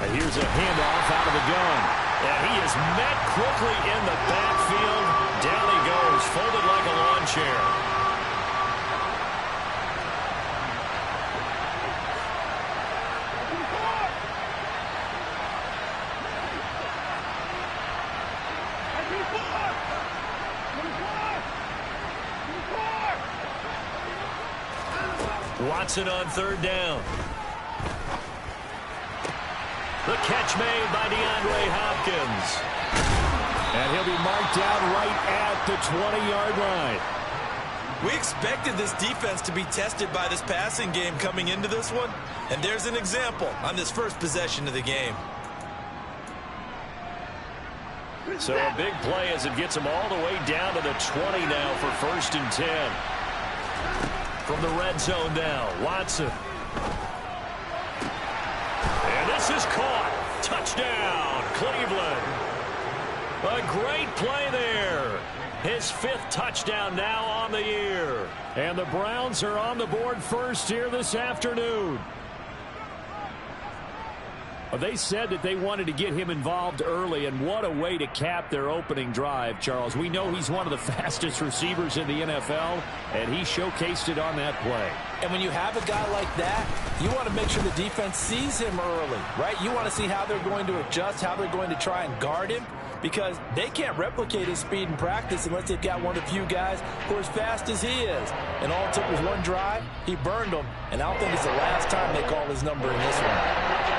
And here's a handoff out of the gun. And he is met quickly in the backfield. Down he goes, folded like a lawn chair. Watson on third down. The catch made by DeAndre Hopkins. And he'll be marked down right at the 20-yard line. We expected this defense to be tested by this passing game coming into this one. And there's an example on this first possession of the game. So a big play as it gets them all the way down to the 20 now for 1st and 10. From the red zone now, Watson. And this is caught. Touchdown, Cleveland. A great play there. His 5th touchdown now on the year. And the Browns are on the board first here this afternoon. They said that they wanted to get him involved early, and what a way to cap their opening drive, Charles. We know he's one of the fastest receivers in the NFL, and he showcased it on that play. And when you have a guy like that, you want to make sure the defense sees him early, right? You want to see how they're going to adjust, how they're going to try and guard him, because they can't replicate his speed in practice unless they've got one of the few guys who are as fast as he is. And all it took was one drive. He burned them, and I don't think it's the last time they call his number in this one.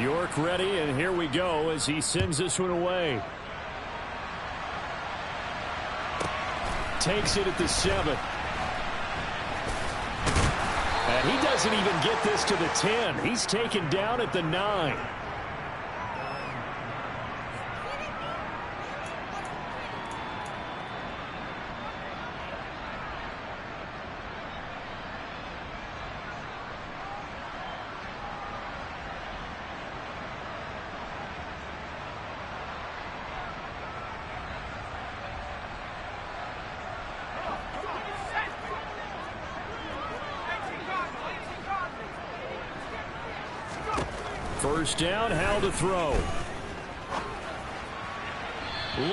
York ready, and here we go as he sends this one away. Takes it at the 7. And he doesn't even get this to the 10. He's taken down at the 9. First down, Howell to throw.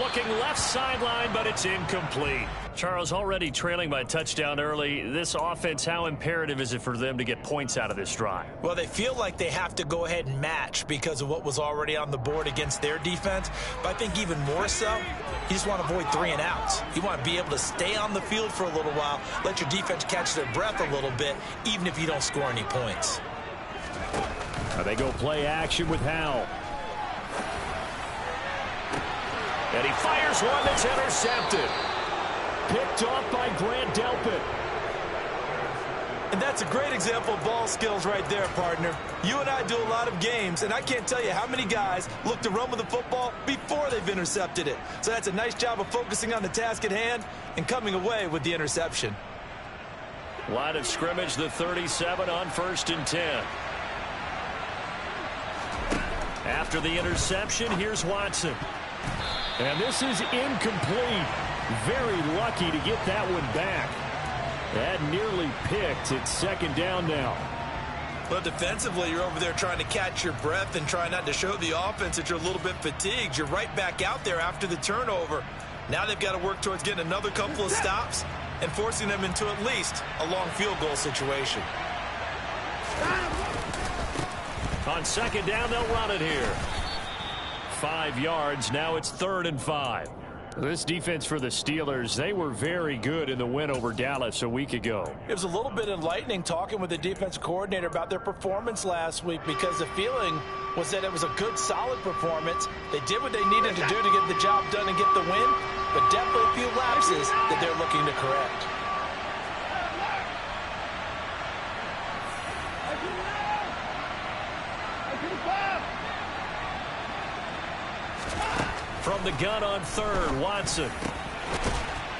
Looking left sideline, but it's incomplete. Charles, already trailing by touchdown early. This offense, how imperative is it for them to get points out of this drive? Well, they feel like they have to go ahead and match because of what was already on the board against their defense. But I think even more so, you just want to avoid 3 and outs. You want to be able to stay on the field for a little while, let your defense catch their breath a little bit, even if you don't score any points. They go play action with Howell. And he fires one that's intercepted. Picked off by Grant Delpit. And that's a great example of ball skills right there, partner. You and I do a lot of games, and I can't tell you how many guys look to run with the football before they've intercepted it. So that's a nice job of focusing on the task at hand and coming away with the interception. Line of scrimmage, the 37 on 1st and 10. After the interception, here's Watson. And this is incomplete. Very lucky to get that one back. That nearly picked. It's 2nd down now. Well, defensively, you're over there trying to catch your breath and try not to show the offense that you're a little bit fatigued. You're right back out there after the turnover. Now they've got to work towards getting another couple of stops and forcing them into at least a long field goal situation. On 2nd down, they'll run it here. 5 yards. Now it's 3rd and 5. This defense for the Steelers, they were very good in the win over Dallas a week ago. It was a little bit enlightening talking with the defense coordinator about their performance last week, because the feeling was that it was a good, solid performance. They did what they needed to do to get the job done and get the win, but definitely a few lapses that they're looking to correct. From the gun on 3rd, Watson.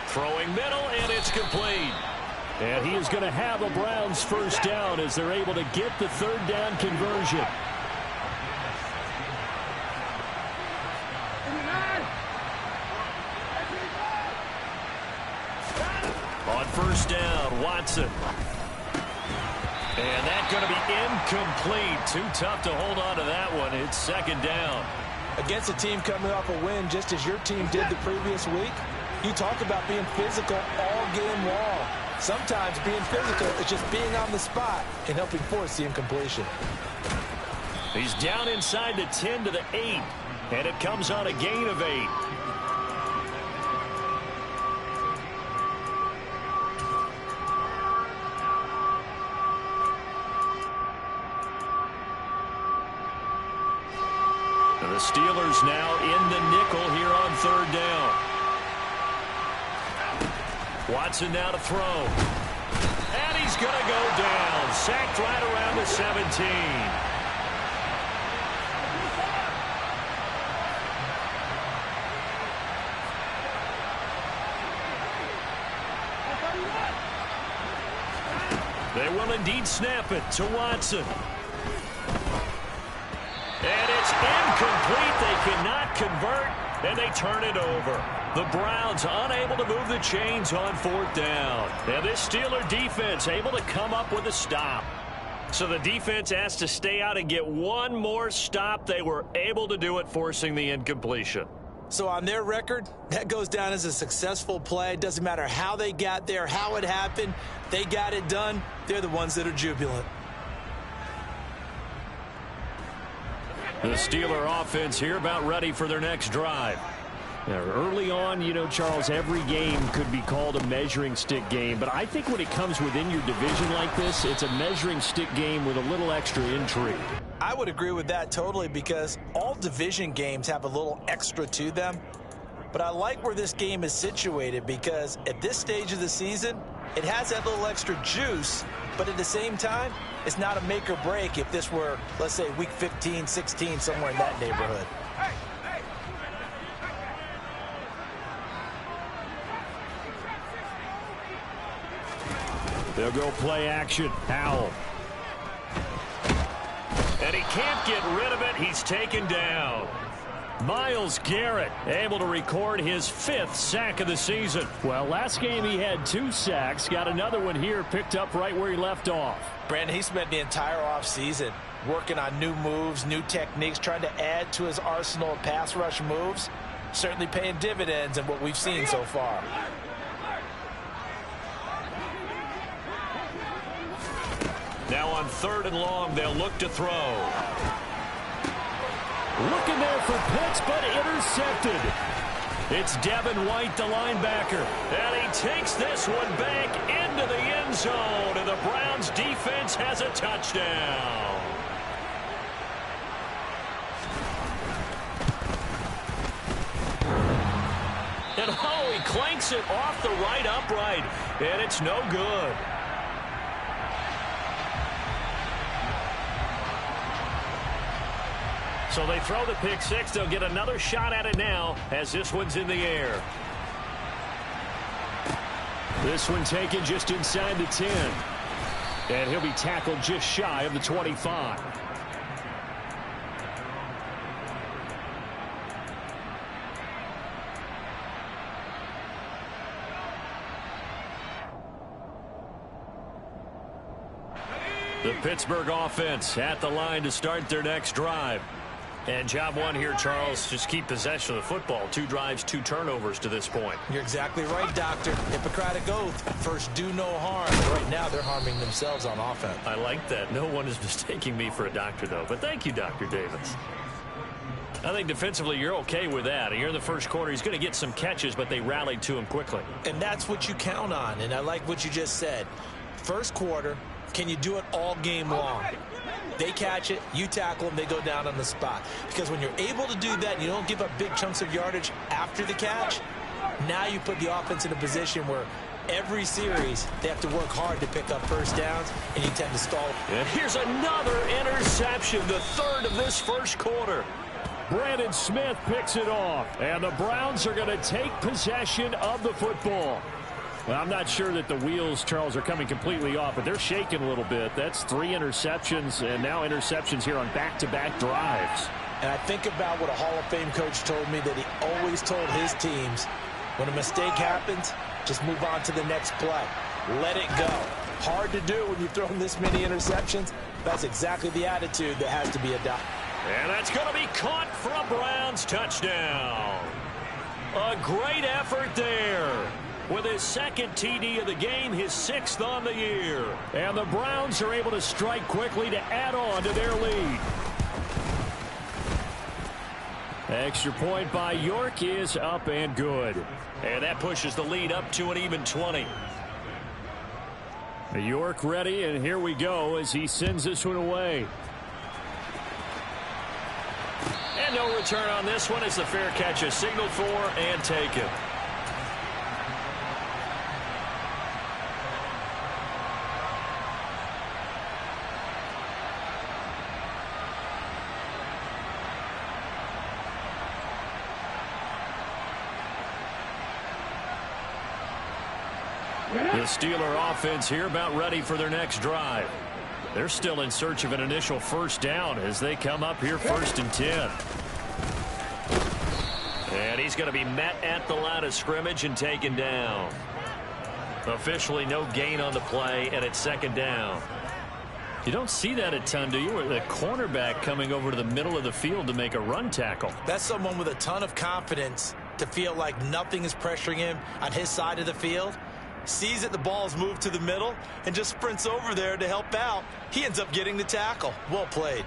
Throwing middle, and it's complete. And he is going to have a Browns first down as they're able to get the third down conversion. On first down, Watson. And that's going to be incomplete. Too tough to hold on to that one. It's second down. Against a team coming off a win just as your team did the previous week, you talk about being physical all game long. Sometimes being physical is just being on the spot and helping force the incompletion. He's down inside the 10 to the 8, and it comes on a gain of 8. The Steelers now in the nickel here on third down. Watson now to throw. And he's going to go down. Sacked right around the 17. They will indeed snap it to Watson. And it's incomplete. They cannot convert, and they turn it over. The Browns unable to move the chains on fourth down. And this Steeler defense able to come up with a stop. So the defense has to stay out and get one more stop. They were able to do it, forcing the incompletion. So on their record, that goes down as a successful play. Doesn't matter how they got there, how it happened. They got it done. They're the ones that are jubilant. The Steeler offense here about ready for their next drive. Now, early on, you know, Charles, every game could be called a measuring stick game. But I think when it comes within your division like this, it's a measuring stick game with a little extra intrigue. I would agree with that totally because all division games have a little extra to them. But I like where this game is situated because at this stage of the season, it has that little extra juice. But at the same time, it's not a make or break if this were, let's say, week 15, 16, somewhere in that neighborhood. They'll go play action. Howell. And he can't get rid of it. He's taken down. Myles Garrett able to record his 5th sack of the season. Well, last game he had 2 sacks. Got another one here picked up right where he left off. Brandon, he spent the entire offseason working on new moves, new techniques, trying to add to his arsenal of pass rush moves. Certainly paying dividends in what we've seen so far. Now on 3rd and long, they'll look to throw. Looking there for Pitts, but intercepted. It's Devin White, the linebacker. And he takes this one back into the end zone. And the Browns defense has a touchdown. And oh, he clanks it off the right upright. And it's no good. So they throw the pick six. They'll get another shot at it now as this one's in the air. This one taken just inside the 10. And he'll be tackled just shy of the 25. The Pittsburgh offense at the line to start their next drive. And job one here, Charles, just keep possession of the football. 2 drives, 2 turnovers to this point. You're exactly right, Doctor. Hippocratic oath. First, do no harm. Right now, they're harming themselves on offense. I like that. No one is mistaking me for a doctor, though. But thank you, Dr. Davis. I think defensively, you're okay with that. Here in the first quarter, he's going to get some catches, but they rallied to him quickly. And that's what you count on. And I like what you just said. First quarter, can you do it all game long? They catch it, you tackle them, they go down on the spot. Because when you're able to do that and you don't give up big chunks of yardage after the catch, now you put the offense in a position where every series they have to work hard to pick up first downs, and you tend to stall. And here's another interception, the 3rd of this first quarter. Brandon Smith picks it off, and the Browns are going to take possession of the football. Well, I'm not sure that the wheels, Charles, are coming completely off, but they're shaking a little bit. That's 3 interceptions, and now interceptions here on back-to-back drives. And I think about what a Hall of Fame coach told me, that he always told his teams, when a mistake happens, just move on to the next play. Let it go. Hard to do when you've thrown this many interceptions. That's exactly the attitude that has to be adopted. And that's going to be caught for a Browns touchdown. A great effort there. With his second TD of the game, his 6th on the year. And the Browns are able to strike quickly to add on to their lead. Extra point by York is up and good. And that pushes the lead up to an even 20. York ready, and here we go as he sends this one away. And no return on this one as the fair catch is signaled for and taken. The Steeler offense here about ready for their next drive. They're still in search of an initial first down as they come up here 1st and 10. And he's going to be met at the line of scrimmage and taken down. Officially no gain on the play, and it's 2nd down. You don't see that a ton, do you? The cornerback coming over to the middle of the field to make a run tackle. That's someone with a ton of confidence to feel like nothing is pressuring him on his side of the field. Sees that the ball's moved to the middle and just sprints over there to help out. He ends up getting the tackle. Well played.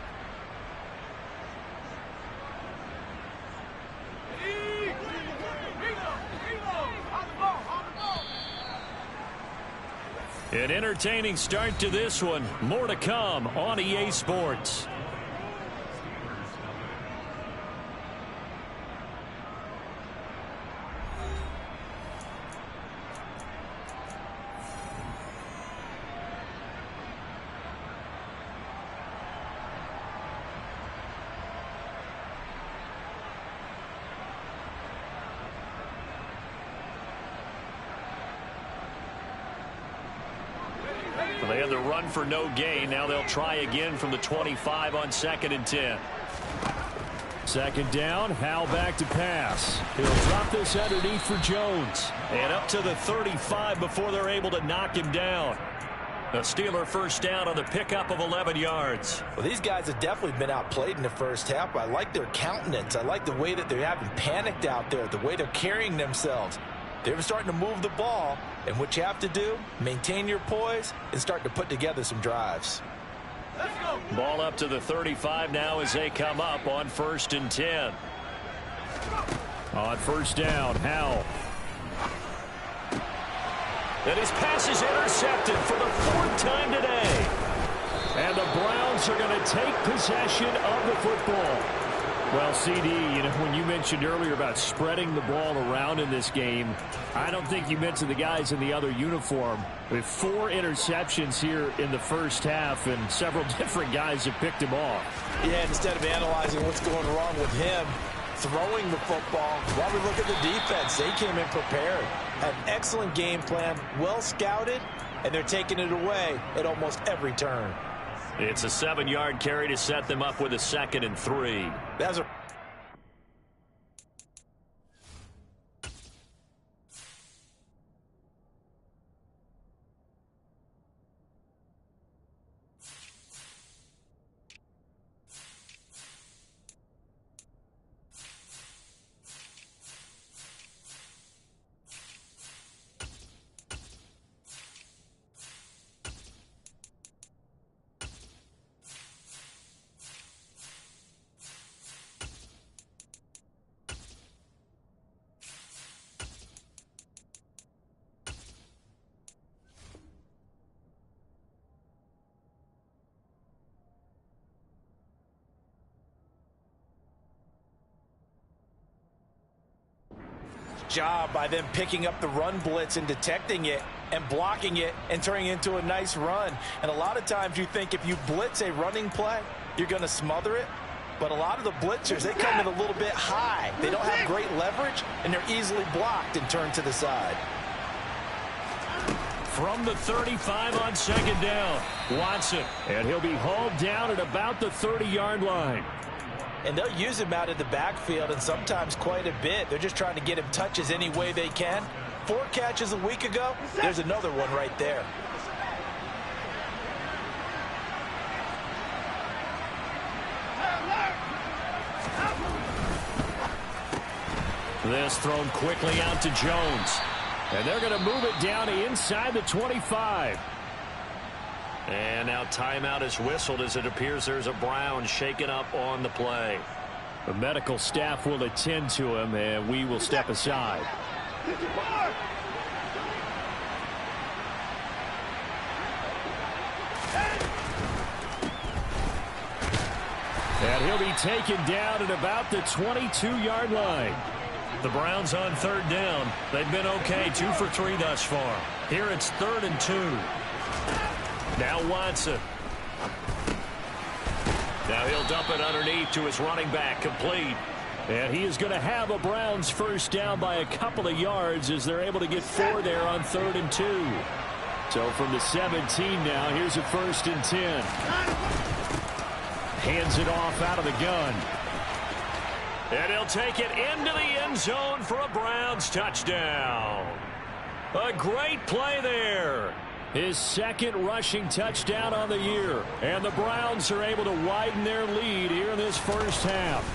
An entertaining start to this one. More to come on EA Sports. They had the run for no gain. Now they'll try again from the 25 on 2nd and 10. 2nd down. Howell back to pass. He'll drop this underneath for Jones. And up to the 35 before they're able to knock him down. The Steeler first down on the pickup of 11 yards. Well, these guys have definitely been outplayed in the first half. I like their countenance. I like the way that they're having panicked out there, the way they're carrying themselves. They're starting to move the ball, and what you have to do, maintain your poise and start to put together some drives. Let's go. Ball up to the 35 now as they come up on 1st and 10. On 1st down, Howell. And his pass is intercepted for the 4th time today. And the Browns are going to take possession of the football. Well, CD, you know, when you mentioned earlier about spreading the ball around in this game, I don't think you mentioned the guys in the other uniform. With 4 interceptions here in the first half, and several different guys have picked him off. Yeah, instead of analyzing what's going wrong with him throwing the football, while we look at the defense, they came in prepared. Had an excellent game plan, well scouted, and they're taking it away at almost every turn. It's a 7-yard carry to set them up with a 2nd and 3. That's a job by them picking up the run blitz and detecting it and blocking it and turning it into a nice run. And a lot of times you think if you blitz a running play, you're going to smother it. But a lot of the blitzers, they come in a little bit high. They don't have great leverage, and they're easily blocked and turned to the side. from the 35 on second down. Watson, and he'll be hauled down at about the 30-yard line. And they'll use him out in the backfield, and sometimes quite a bit. They're just trying to get him touches any way they can. 4 catches a week ago, there's another one right there. This thrown quickly out to Jones. And they're going to move it down to inside the 25. And now timeout is whistled as it appears there's a Brown shaken up on the play. The medical staff will attend to him, and we will step aside. And he'll be taken down at about the 22-yard line. The Browns on third down. They've been okay, 2 for 3 thus far. Here it's 3rd and 2. Now Watson. Now he'll dump it underneath to his running back, complete. And he is going to have a Browns first down by a couple of yards as they're able to get 4 there on 3rd and 2. So from the 17 now, here's a 1st and 10. Hands it off out of the gun. And he'll take it into the end zone for a Browns touchdown. A great play there. His 2nd rushing touchdown on the year. And the Browns are able to widen their lead here in this first half.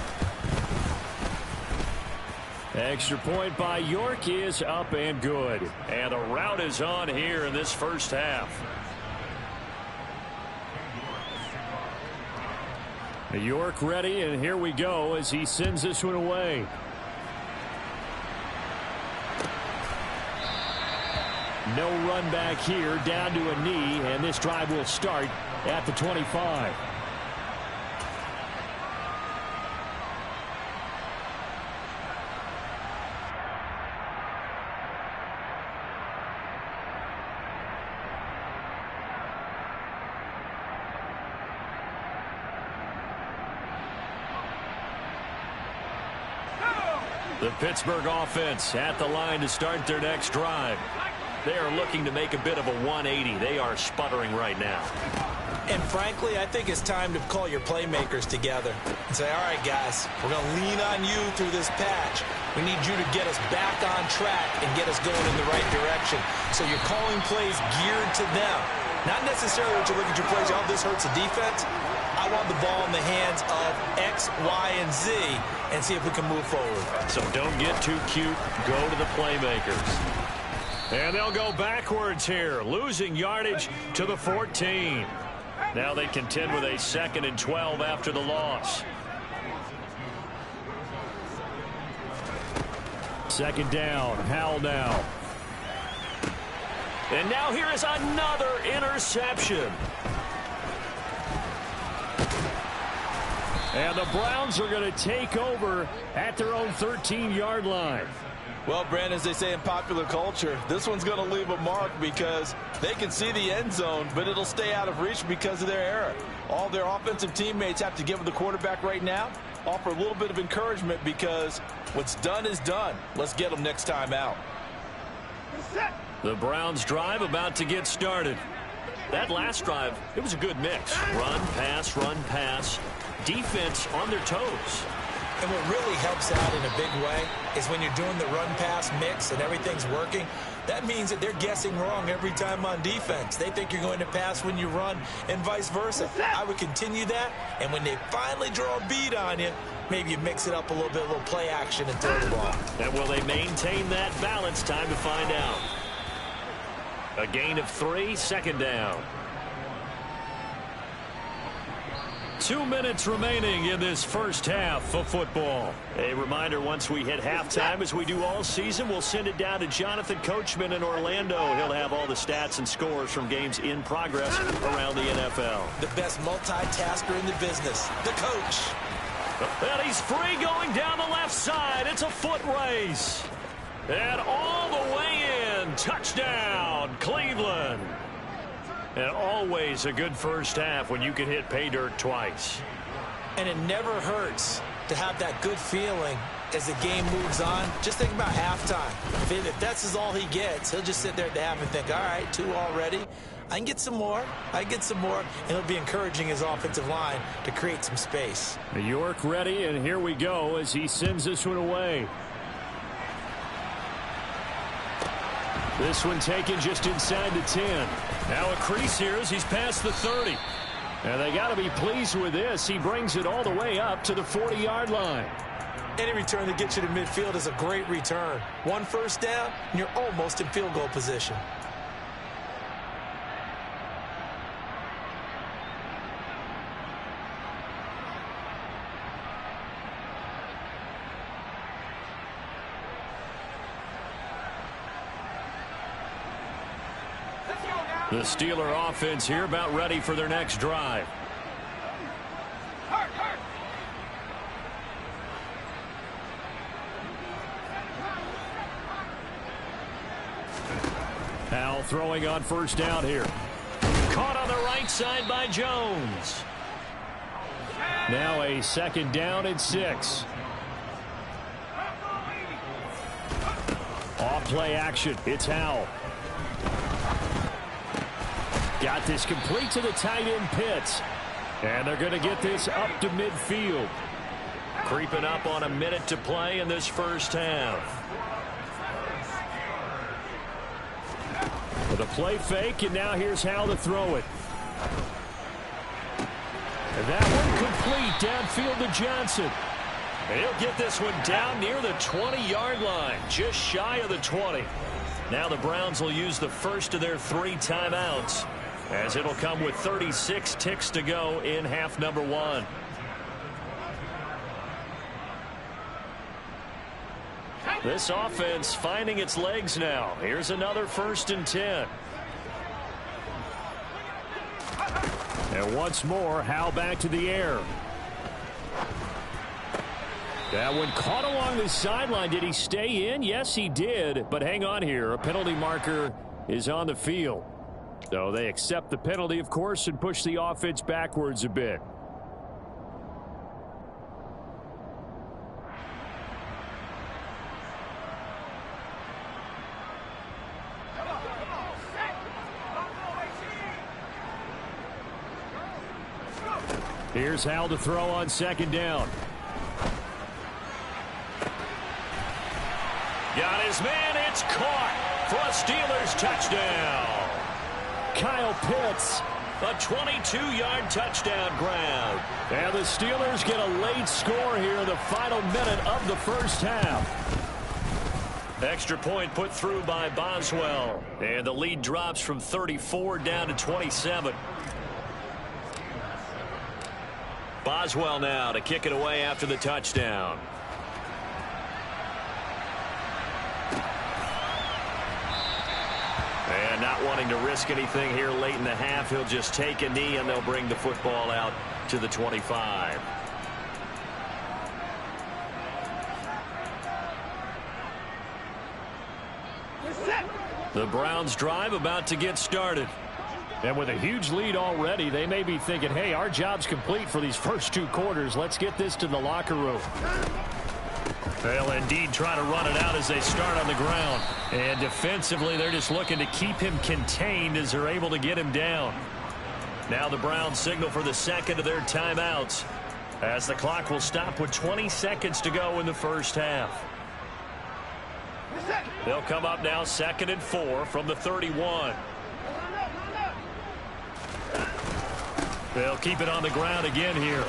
Extra point by York is up and good. And the route is on here in this first half. York ready, and here we go as he sends this one away. No run back here, down to a knee, and this drive will start at the 25. The Pittsburgh offense at the line to start their next drive. They are looking to make a bit of a 180. They are sputtering right now. And frankly, I think it's time to call your playmakers together and say, all right, guys, we're going to lean on you through this patch. We need you to get us back on track and get us going in the right direction. So you're calling plays geared to them. Not necessarily what you look at your plays, oh, this hurts the defense. I want the ball in the hands of X, Y, and Z and see if we can move forward. So don't get too cute. Go to the playmakers. And they'll go backwards here, losing yardage to the 14. Now they contend with a 2nd and 12 after the loss. 2nd down, Howell now. And now here is another interception. And the Browns are going to take over at their own 13-yard line. Well, Brandon, as they say in popular culture, this one's going to leave a mark because they can see the end zone, but it'll stay out of reach because of their error. All their offensive teammates have to give the quarterback right now, offer a little bit of encouragement because what's done is done. Let's get them next time out. The Browns drive about to get started. That last drive, it was a good mix. Run, pass. Defense on their toes. And what really helps out in a big way is when you're doing the run-pass mix and everything's working, that means that they're guessing wrong every time on defense. They think you're going to pass when you run and vice versa. I would continue that, and when they finally draw a bead on you, maybe you mix it up a little play action and throw the ball. And will they maintain that balance? Time to find out. A gain of 3, 2nd down. 2 minutes remaining in this first half of football. A reminder, once we hit halftime, as we do all season, we'll send it down to Jonathan Coachman in Orlando. He'll have all the stats and scores from games in progress around the NFL. The best multitasker in the business, the coach. And he's free going down the left side. It's a foot race. And all the way in. Touchdown, Cleveland. And always a good first half when you can hit pay dirt twice. And it never hurts to have that good feeling as the game moves on, just think about halftime. If that's all he gets, he'll just sit there at the half and think, all right, 2 already. I can get some more. I can get some more. And it'll be encouraging his offensive line to create some space. New York ready, and here we go as he sends this one away. This one taken just inside the 10. Now a crease here as he's past the 30. And they got to be pleased with this. He brings it all the way up to the 40-yard line. Any return that gets you to midfield is a great return. 1 first down, and you're almost in field goal position. The Steeler offense here about ready for their next drive. Powell throwing on first down here. Caught on the right side by Jones. Now a second down and 6. Off play action. It's Howell. Got this complete to the tight end Pitts. And they're going to get this up to midfield. Creeping up on a minute to play in this first half. With a play fake, and now here's how to throw it. And that one complete downfield to Johnson. And he'll get this one down near the 20-yard line, just shy of the 20. Now the Browns will use the first of their 3 timeouts, as it'll come with 36 ticks to go in half number 1. This offense finding its legs now. Here's another 1st and 10. And once more, Howell back to the air. That one caught along the sideline. Did he stay in? Yes, he did. But hang on here. A penalty marker is on the field. So they accept the penalty, of course, and push the offense backwards a bit. Here's Howell to throw on second down. Got his man. It's caught for a Steelers touchdown. Kyle Pitts, a 22-yard touchdown grab. And the Steelers get a late score here in the final minute of the first half. Extra point put through by Boswell. And the lead drops from 34 down to 27. Boswell now to kick it away after the touchdown. And not wanting to risk anything here late in the half, he'll just take a knee and they'll bring the football out to the 25. The Browns drive about to get started. And with a huge lead already, they may be thinking, hey, our job's complete for these first 2 quarters. Let's get this to the locker room. They'll indeed try to run it out as they start on the ground. And defensively, they're just looking to keep him contained as they're able to get him down. Now the Browns signal for the second of their timeouts, as the clock will stop with 20 seconds to go in the first half. They'll come up now 2nd and 4 from the 31. They'll keep it on the ground again here.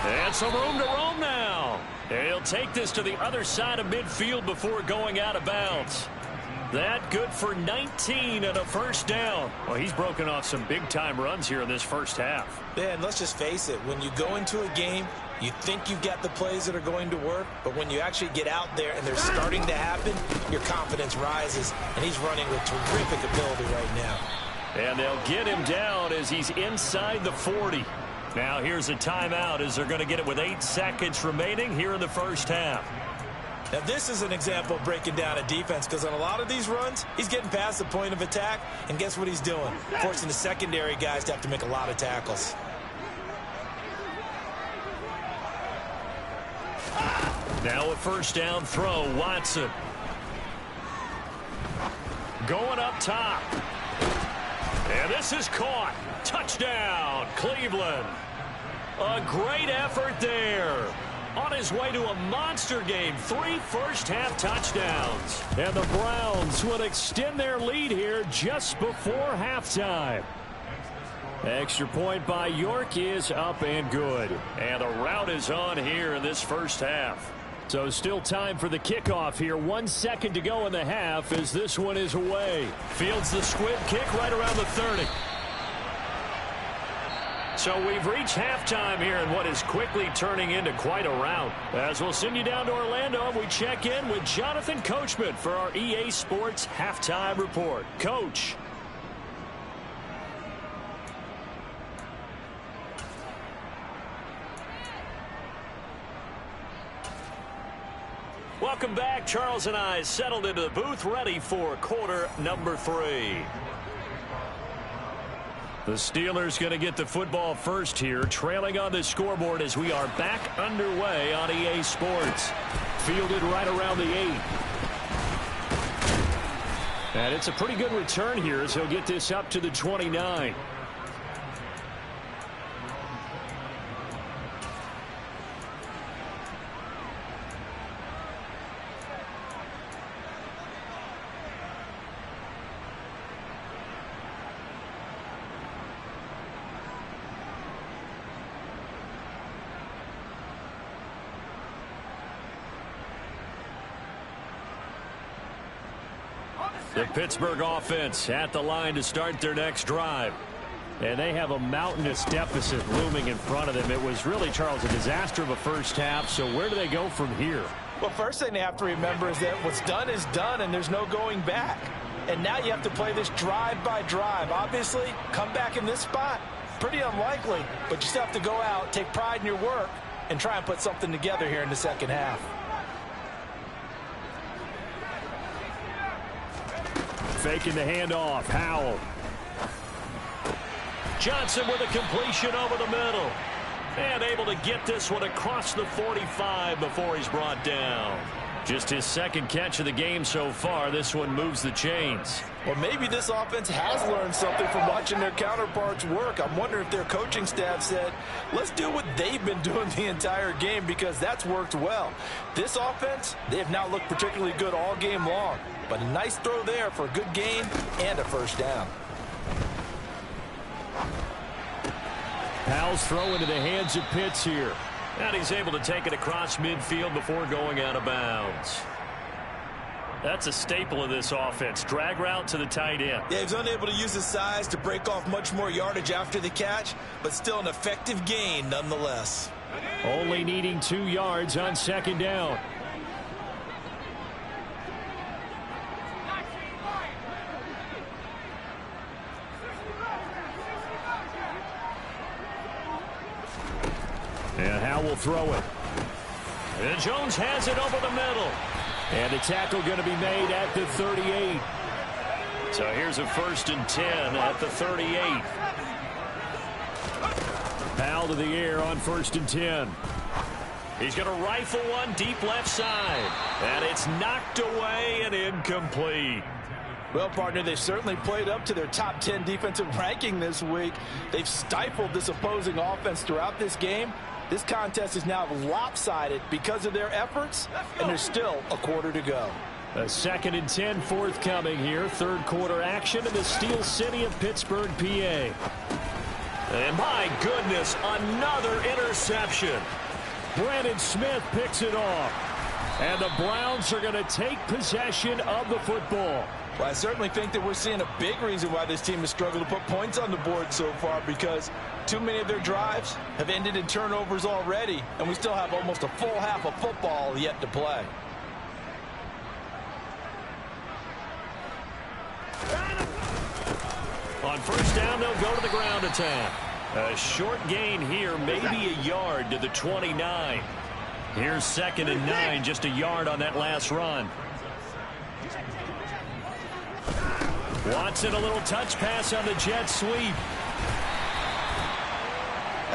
And some room to roam now. And he'll take this to the other side of midfield before going out of bounds. That good for 19 and a first down. Well, he's broken off some big-time runs here in this first half. Yeah, and let's just face it. When you go into a game, you think you've got the plays that are going to work, but when you actually get out there and they're starting to happen, your confidence rises, and he's running with terrific ability right now. And they'll get him down as he's inside the 40. Now here's a timeout as they're going to get it with 8 seconds remaining here in the first half. Now this is an example of breaking down a defense, because on a lot of these runs, he's getting past the point of attack, and guess what he's doing? Forcing the secondary guys to have to make a lot of tackles. Now a first down throw, Watson. Going up top. And this is caught. Touchdown, Cleveland. A great effort there. On his way to a monster game, 3 first-half touchdowns. And the Browns will extend their lead here just before halftime. Extra point by York is up and good. And the route is on here in this first half. So still time for the kickoff here. 1 second to go in the half as this one is away. Fields the squib kick right around the 30. So we've reached halftime here in what is quickly turning into quite a rout. As we'll send you down to Orlando, we check in with Jonathan Coachman for our EA Sports Halftime Report. Coach. Welcome back. Charles and I settled into the booth, ready for quarter number 3. The Steelers going to get the football first here, trailing on the scoreboard as we are back underway on EA Sports. Fielded right around the 8. And it's a pretty good return here as he'll get this up to the 29. The Pittsburgh offense at the line to start their next drive. And they have a mountainous deficit looming in front of them. It was really, Charles, a disaster of a first half. So where do they go from here? Well, first thing they have to remember is that what's done is done, and there's no going back. And now you have to play this drive by drive. Obviously, come back in this spot, pretty unlikely. But you still have to go out, take pride in your work, and try and put something together here in the second half. Faking the handoff. Howell. Johnson with a completion over the middle. And able to get this one across the 45 before he's brought down. Just his second catch of the game so far. This one moves the chains. Well, maybe this offense has learned something from watching their counterparts work. I'm wondering if their coaching staff said, let's do what they've been doing the entire game, because that's worked well. This offense, they have not looked particularly good all game long. But a nice throw there for a good gain and a first down. Powell's throw into the hands of Pitts here. And he's able to take it across midfield before going out of bounds. That's a staple of this offense. Drag route to the tight end. Yeah, he's unable to use his size to break off much more yardage after the catch, but still an effective gain nonetheless. Only needing 2 yards on second down. And Howell will throw it. And Jones has it over the middle. And the tackle going to be made at the 38. So here's a 1st and 10 at the 38. Powell to the air on 1st and 10. He's going to rifle one deep left side. And it's knocked away and incomplete. Well, partner, they've certainly played up to their top 10 defensive ranking this week. They've stifled this opposing offense throughout this game. This contest is now lopsided because of their efforts, and there's still a quarter to go. A 2nd and 10 forthcoming here. 3rd quarter action in the Steel City of Pittsburgh, PA. And my goodness, another interception. Brandon Smith picks it off. And the Browns are going to take possession of the football. Well, I certainly think that we're seeing a big reason why this team has struggled to put points on the board so far, because too many of their drives have ended in turnovers already, and we still have almost a full half of football yet to play. On 1st down, they'll go to the ground attack. A short gain here, maybe a yard to the 29. Here's 2nd and 9, just a yard on that last run. Watson, a little touch pass on the jet sweep.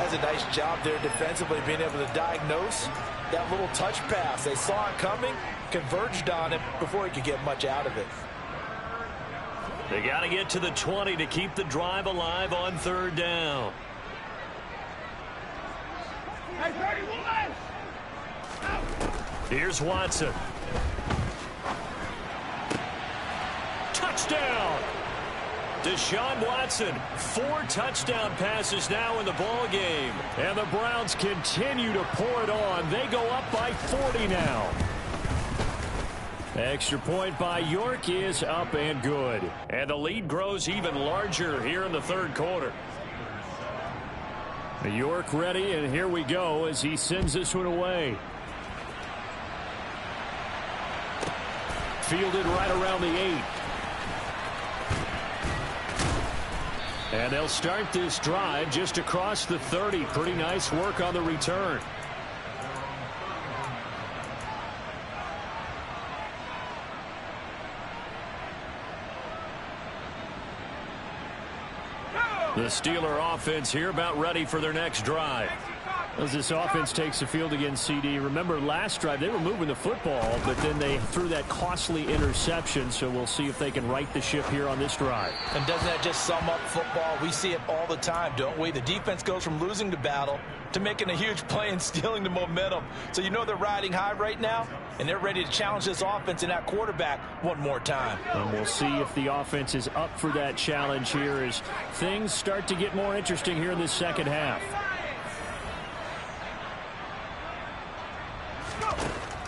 That's a nice job there defensively, being able to diagnose that little touch pass. They saw it coming, converged on it before he could get much out of it. They got to get to the 20 to keep the drive alive on third down. Here's Watson. Touchdown! Deshaun Watson, 4 touchdown passes now in the ball game. And the Browns continue to pour it on. They go up by 40 now. Extra point by York is up and good. And the lead grows even larger here in the third quarter. York ready, and here we go as he sends this one away. Fielded right around the 8. And they'll start this drive just across the 30. Pretty nice work on the return. The Steeler offense here about ready for their next drive. As this offense takes the field against CD, remember last drive they were moving the football, but then they threw that costly interception, so we'll see if they can right the ship here on this drive. And doesn't that just sum up football? We see it all the time, don't we? The defense goes from losing the battle to making a huge play and stealing the momentum. So you know they're riding high right now, and they're ready to challenge this offense and that quarterback one more time. And we'll see if the offense is up for that challenge here as things start to get more interesting here in this second half.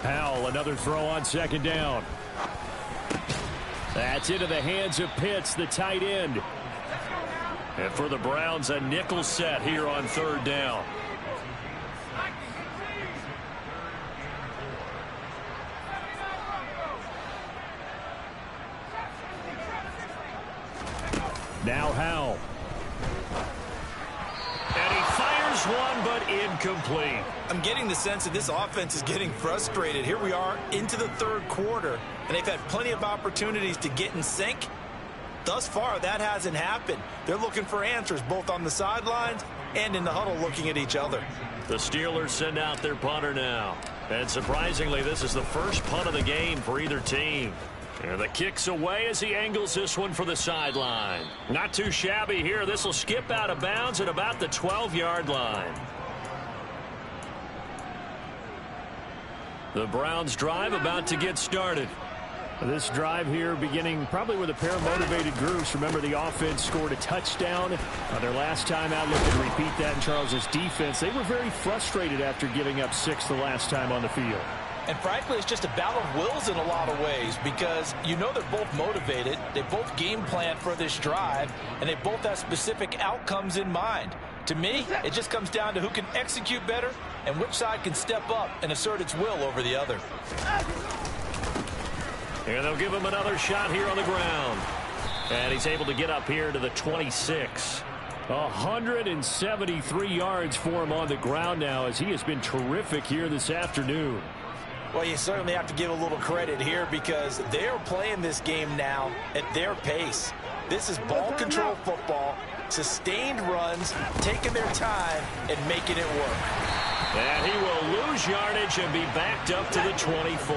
Powell, another throw on second down. That's into the hands of Pitts, the tight end. And for the Browns, a nickel set here on third down. Now Howell. And he fires one, but incomplete. I'm getting the sense that this offense is getting frustrated. Here we are into the third quarter, and they've had plenty of opportunities to get in sync. Thus far, that hasn't happened. They're looking for answers both on the sidelines and in the huddle looking at each other. The Steelers send out their punter now. And surprisingly, this is the first punt of the game for either team. And the kick's away as he angles this one for the sideline. Not too shabby here. This will skip out of bounds at about the 12-yard line. The Browns drive about to get started. This drive here beginning probably with a pair of motivated groups. Remember, the offense scored a touchdown their last time out. Look to repeat that in Charles's defense. They were very frustrated after giving up 6 the last time on the field. And frankly, it's just a battle of wills in a lot of ways because you know they're both motivated. They both game plan for this drive, and they both have specific outcomes in mind. To me, it just comes down to who can execute better and which side can step up and assert its will over the other. And they'll give him another shot here on the ground. And he's able to get up here to the 26. 173 yards for him on the ground now as he has been terrific here this afternoon. Well, you certainly have to give a little credit here because they are playing this game now at their pace. This is ball control football, sustained runs, taking their time and making it work. And he will lose yardage and be backed up to the 24.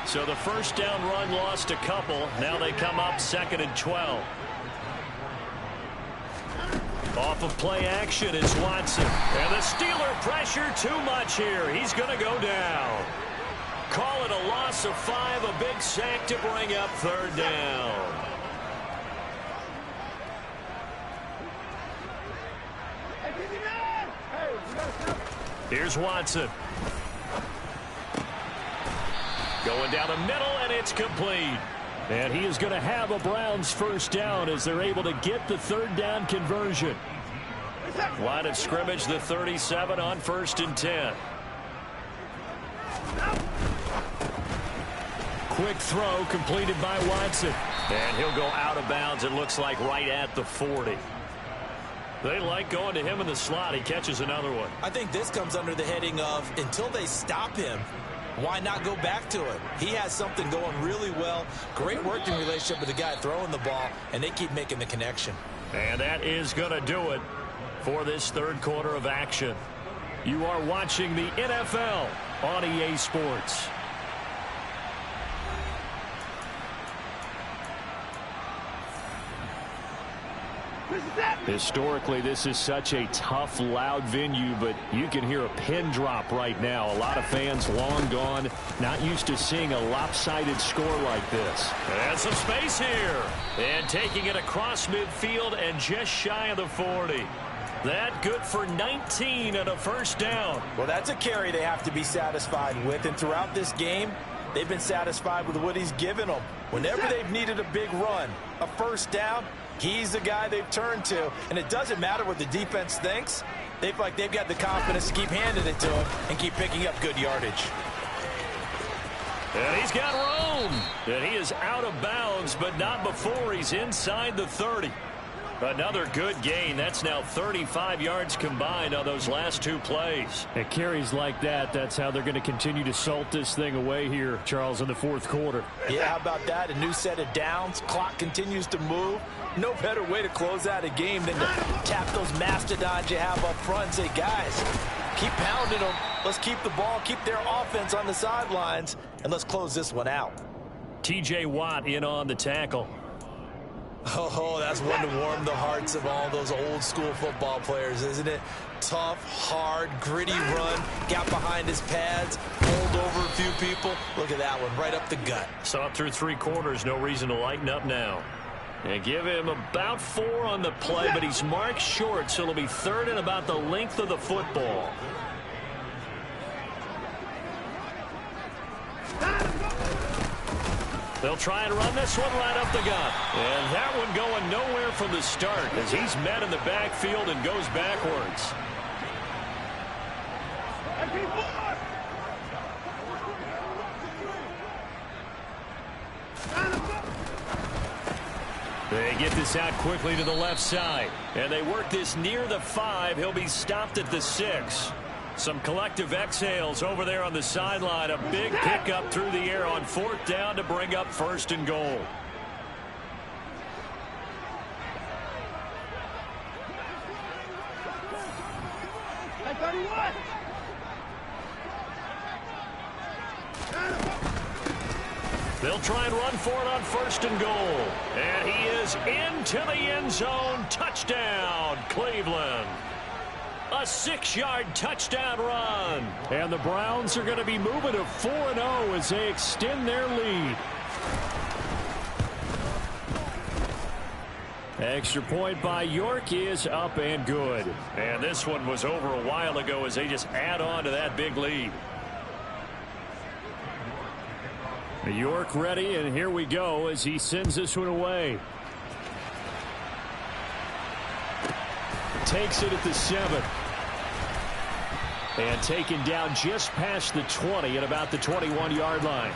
So the first down run lost a couple. Now they come up 2nd and 12. Off of play action is Watson. And the Steeler pressure too much here. He's going to go down. Call it a loss of 5, a big sack to bring up third down. Here's Watson. Going down the middle, and it's complete. And he is going to have a Browns first down as they're able to get the third down conversion. Line of scrimmage, the 37 on 1st and 10. Quick throw completed by Watson. And he'll go out of bounds, it looks like, right at the 40. They like going to him in the slot. He catches another one. I think this comes under the heading of until they stop him, why not go back to it? He has something going really well. Great working relationship with the guy throwing the ball, and they keep making the connection. And that is going to do it. for this third quarter of action. You are watching the NFL on EA Sports. Historically, this is such a tough, loud venue, but you can hear a pin drop right now. A lot of fans long gone, not used to seeing a lopsided score like this. And some space here. And taking it across midfield and just shy of the 40. That good for 19 and a first down. Well, that's a carry they have to be satisfied with. And throughout this game, they've been satisfied with what he's given them. Whenever they've needed a big run, a first down, he's the guy they've turned to. And it doesn't matter what the defense thinks. They feel like they've got the confidence to keep handing it to him and keep picking up good yardage. And he's got room. And he is out of bounds, but not before he's inside the 30. Another good gain. That's now 35 yards combined on those last two plays. At carries like that, that's how they're going to continue to salt this thing away here, Charles, in the fourth quarter. Yeah, how about that? A new set of downs. Clock continues to move. No better way to close out a game than to tap those mastodons you have up front and say, guys, keep pounding them. Let's keep the ball, keep their offense on the sidelines, and let's close this one out. T.J. Watt in on the tackle. Oh, that's one to warm the hearts of all those old school football players, isn't it? Tough, hard, gritty run, got behind his pads, pulled over a few people. Look at that one, right up the gut. Saw it through three quarters, no reason to lighten up now. And give him about 4 on the play, but he's marked short, so it'll be third and about the length of the football. They'll try and run this one right up the gut. And that one going nowhere from the start as he's met in the backfield and goes backwards. They get this out quickly to the left side. And they work this near the 5. He'll be stopped at the 6. Some collective exhales over there on the sideline. A big pickup through the air on fourth down to bring up first and goal. They'll try and run for it on first and goal. And he is into the end zone. Touchdown, Cleveland. A 6-yard touchdown run. And the Browns are going to be moving to 4-0 as they extend their lead. Extra point by York is up and good. And this one was over a while ago as they just add on to that big lead. York ready, and here we go as he sends this one away. Takes it at the 7. And taken down just past the 20 at about the 21-yard line.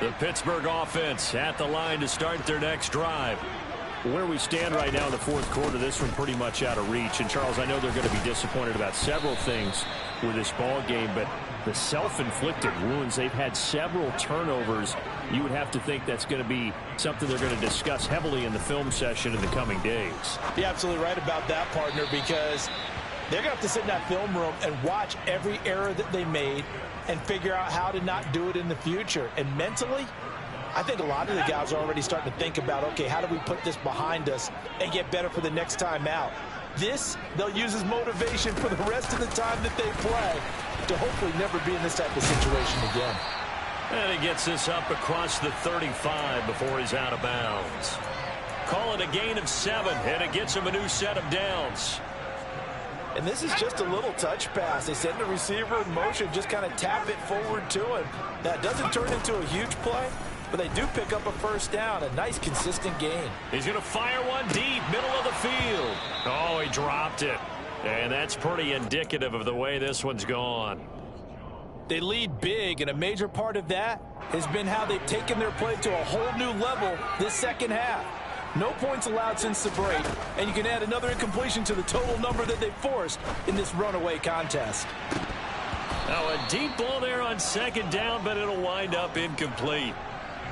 The Pittsburgh offense at the line to start their next drive. Where we stand right now in the fourth quarter, this one pretty much out of reach. And, Charles, I know they're going to be disappointed about several things with this ball game, but the self-inflicted wounds, they've had several turnovers. You would have to think that's going to be something they're going to discuss heavily in the film session in the coming days. You're absolutely right about that, partner, because they're going to have to sit in that film room and watch every error that they made and figure out how to not do it in the future. And mentally, I think a lot of the guys are already starting to think about, okay, how do we put this behind us and get better for the next time out? This, they'll use as motivation for the rest of the time that they play to hopefully never be in this type of situation again. And he gets this up across the 35 before he's out of bounds. Call it a gain of 7, and it gets him a new set of downs. And this is just a little touch pass. They send the receiver in motion, just kind of tap it forward to him. That doesn't turn into a huge play, but they do pick up a first down. A nice, consistent gain. He's going to fire one deep, middle of the field. Oh, he dropped it. And that's pretty indicative of the way this one's gone. They lead big, and a major part of that has been how they've taken their play to a whole new level this second half. No points allowed since the break, and you can add another incompletion to the total number that they forced in this runaway contest. Now a deep ball there on second down, but it'll wind up incomplete.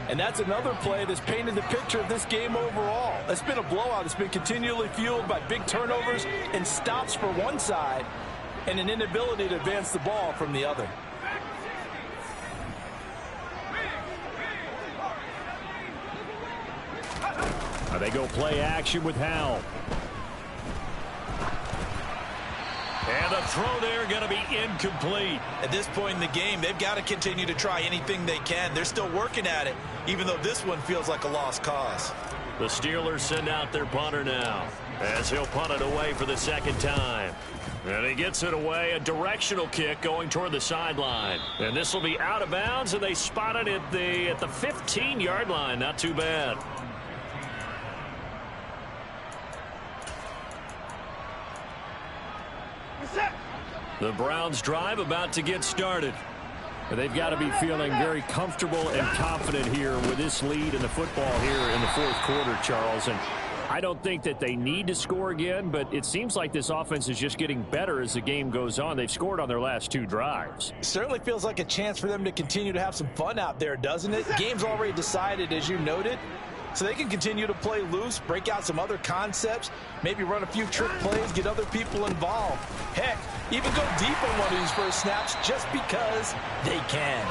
And that's another play that's painted the picture of this game overall. It's been a blowout. It's been continually fueled by big turnovers and stops for one side and an inability to advance the ball from the other. Now they go play action with Howell. And the throw there going to be incomplete. At this point in the game, they've got to continue to try anything they can. They're still working at it, even though this one feels like a lost cause. The Steelers send out their punter now, as he'll punt it away for the second time. And he gets it away, a directional kick going toward the sideline. And this will be out of bounds, and they spot it at the 15-yard line. Not too bad. The Browns drive about to get started. They've got to be feeling very comfortable and confident here with this lead in the football here in the fourth quarter, Charles. And I don't think that they need to score again, but it seems like this offense is just getting better as the game goes on. They've scored on their last two drives. It certainly feels like a chance for them to continue to have some fun out there, doesn't it? Game's already decided, as you noted. So they can continue to play loose, break out some other concepts, maybe run a few trick plays, get other people involved. Heck, even go deep on one of these first snaps just because they can.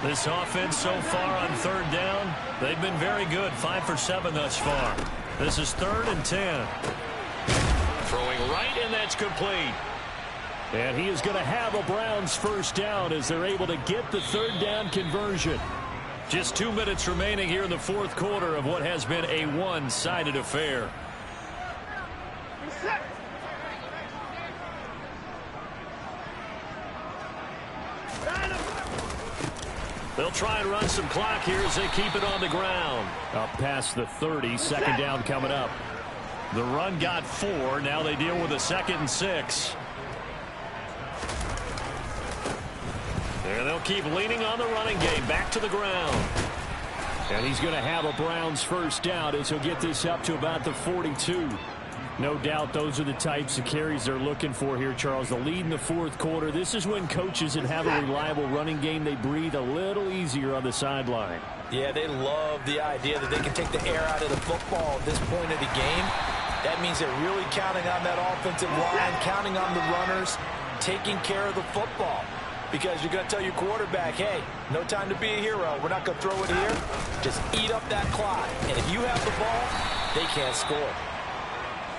This offense so far on third down, they've been very good, 5 for 7 thus far. This is 3rd and 10. Throwing right, and that's complete. And he is going to have a Browns first down as they're able to get the third down conversion. Just 2 minutes remaining here in the fourth quarter of what has been a one-sided affair. They'll try and run some clock here as they keep it on the ground. Up past the 30, second down coming up. The run got 4. Now they deal with a 2nd and 6. And they'll keep leaning on the running game. Back to the ground. And he's going to have a Browns first down as he'll get this up to about the 42. No doubt those are the types of carries they're looking for here, Charles. The lead in the fourth quarter. This is when coaches that have a reliable running game, they breathe a little easier on the sideline. Yeah, they love the idea that they can take the air out of the football at this point of the game. That means they're really counting on that offensive line, counting on the runners, taking care of the football. Because you're going to tell your quarterback, hey, no time to be a hero. We're not going to throw it here. Just eat up that clock. And if you have the ball, they can't score.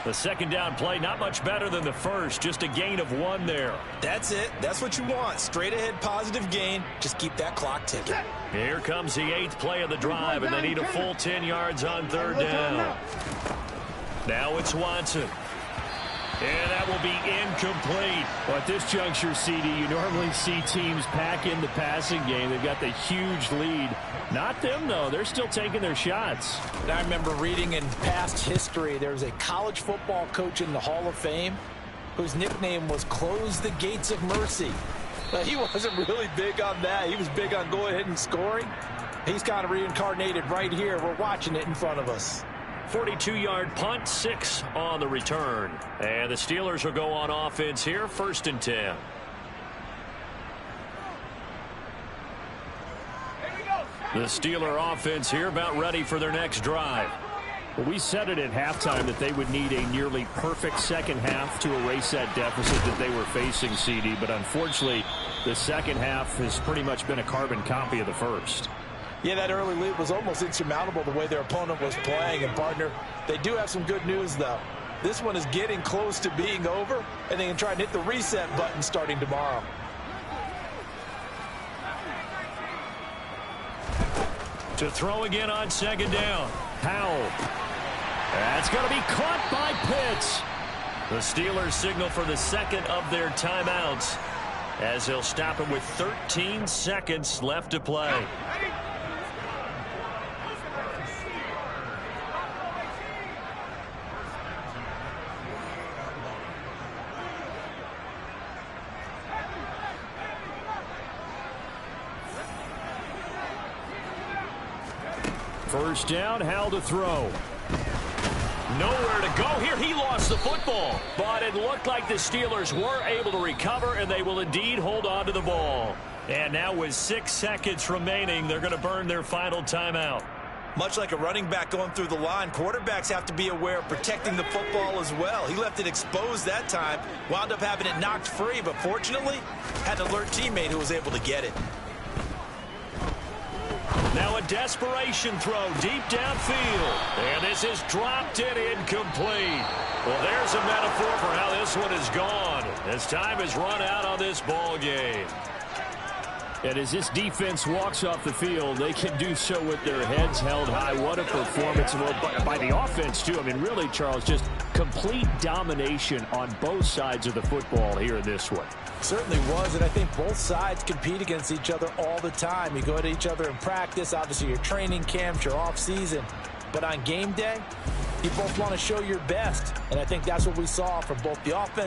The second down play, not much better than the first. Just a gain of 1 there. That's it. That's what you want. Straight ahead positive gain. Just keep that clock ticking. Here comes the 8th play of the drive, and they need a full 10 yards on third down. Now it's Watson. And that will be incomplete. Well, at this juncture, CD, you normally see teams pack in the passing game. They've got the huge lead. Not them, though. They're still taking their shots. And I remember reading in past history, there was a college football coach in the Hall of Fame whose nickname was Close the Gates of Mercy. But he wasn't really big on that. He was big on going ahead and scoring. He's kind of reincarnated right here. We're watching it in front of us. 42-yard punt, 6 on the return. And the Steelers will go on offense here, 1st and 10. The Steeler offense here about ready for their next drive. Well, we said it at halftime that they would need a nearly perfect second half to erase that deficit that they were facing, CD. But unfortunately, the second half has pretty much been a carbon copy of the first. Yeah, that early lead was almost insurmountable the way their opponent was playing. And, partner, they do have some good news, though. This one is getting close to being over, and they can try and hit the reset button starting tomorrow. To throw again on second down. Howell. That's going to be caught by Pitts. The Steelers signal for the second of their timeouts as they'll stop it with 13 seconds left to play. First down, Howell to throw. nowhere to go here. He lost the football. But it looked like the Steelers were able to recover, and they will indeed hold on to the ball. And now with 6 seconds remaining, they're going to burn their final timeout. Much like a running back going through the line, quarterbacks have to be aware of protecting the football as well. He left it exposed that time, wound up having it knocked free, but fortunately, had an alert teammate who was able to get it. Now a desperation throw deep downfield. And this is dropped and incomplete. Well, there's a metaphor for how this one is gone, as time has run out on this ball game. And as this defense walks off the field, they can do so with their heads held high. What a performance by the offense, too. I mean, really, Charles, just complete domination on both sides of the football here in this one. Certainly was, and I think both sides compete against each other all the time. You go at each other in practice, obviously your training camps, your off-season. But on game day, you both want to show your best. And I think that's what we saw from both the offense